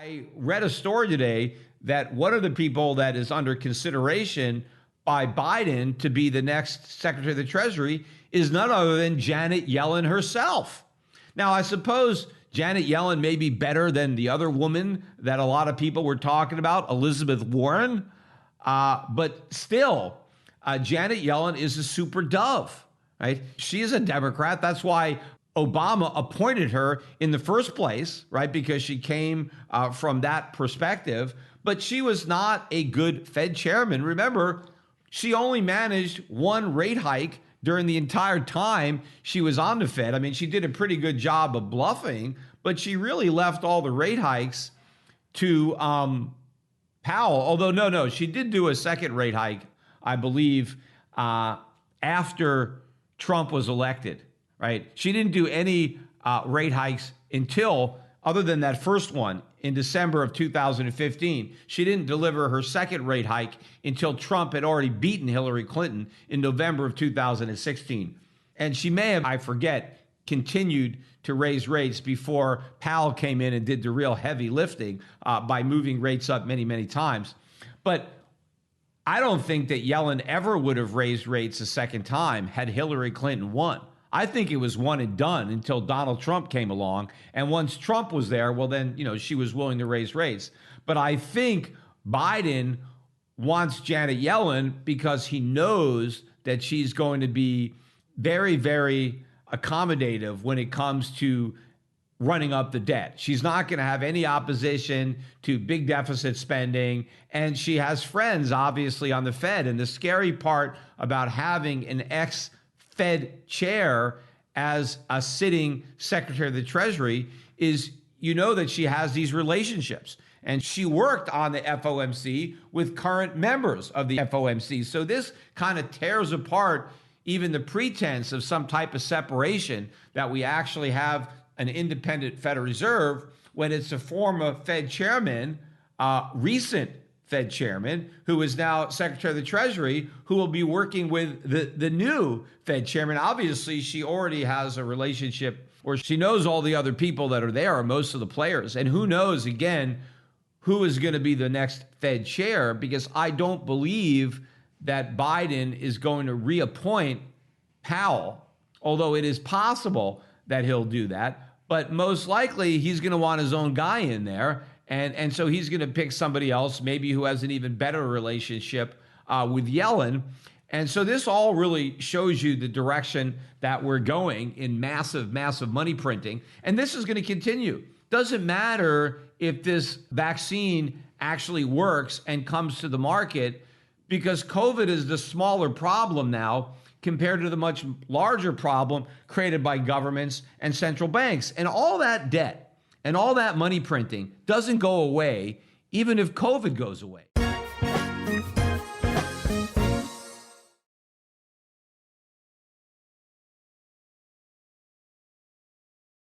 I read a story today that one of the people that is under consideration by Biden to be the next Secretary of the Treasury is none other than Janet Yellen herself. Now, I suppose Janet Yellen may be better than the other woman that a lot of people were talking about, Elizabeth Warren, but still, Janet Yellen is a super dove, right? She is a Democrat. That's why Obama appointed her in the first place, right? Because she came from that perspective, but she was not a good Fed chairman. Remember, she only managed one rate hike during the entire time she was on the Fed. I mean, she did a pretty good job of bluffing, but she really left all the rate hikes to Powell. Although, no, she did do a second rate hike, I believe, after Trump was elected, right? She didn't do any rate hikes until, other than that first one in December of 2015. She didn't deliver her second rate hike until Trump had already beaten Hillary Clinton in November of 2016. And she may have, I forget, continued to raise rates before Powell came in and did the real heavy lifting by moving rates up many, many times. But I don't think that Yellen ever would have raised rates a second time had Hillary Clinton won. I think it was one and done until Donald Trump came along. And once Trump was there, well, then, she was willing to raise rates. But I think Biden wants Janet Yellen because he knows that she's going to be very, very accommodative when it comes to running up the debt. She's not going to have any opposition to big deficit spending. And she has friends, obviously, on the Fed. And the scary part about having an ex-Fed chair as a sitting Secretary of the Treasury is, that she has these relationships. And she worked on the FOMC with current members of the FOMC. So this kind of tears apart even the pretense of some type of separation that we actually have an independent Federal Reserve when it's a former Fed chairman, recent Fed chairman, who is now Secretary of the Treasury, who will be working with the new Fed chairman. Obviously, she already has a relationship where she knows all the other people that are there, or most of the players. And who knows, again, who is going to be the next Fed chair, because I don't believe that Biden is going to reappoint Powell, although it is possible that he'll do that. But most likely, he's going to want his own guy in there. And so he's going to pick somebody else, maybe who has an even better relationship with Yellen. And so this all really shows you the direction that we're going in massive, massive money printing. And this is going to continue. Doesn't matter if this vaccine actually works and comes to the market, because COVID is the smaller problem now compared to the much larger problem created by governments and central banks. And all that debt and all that money printing doesn't go away, even if COVID goes away.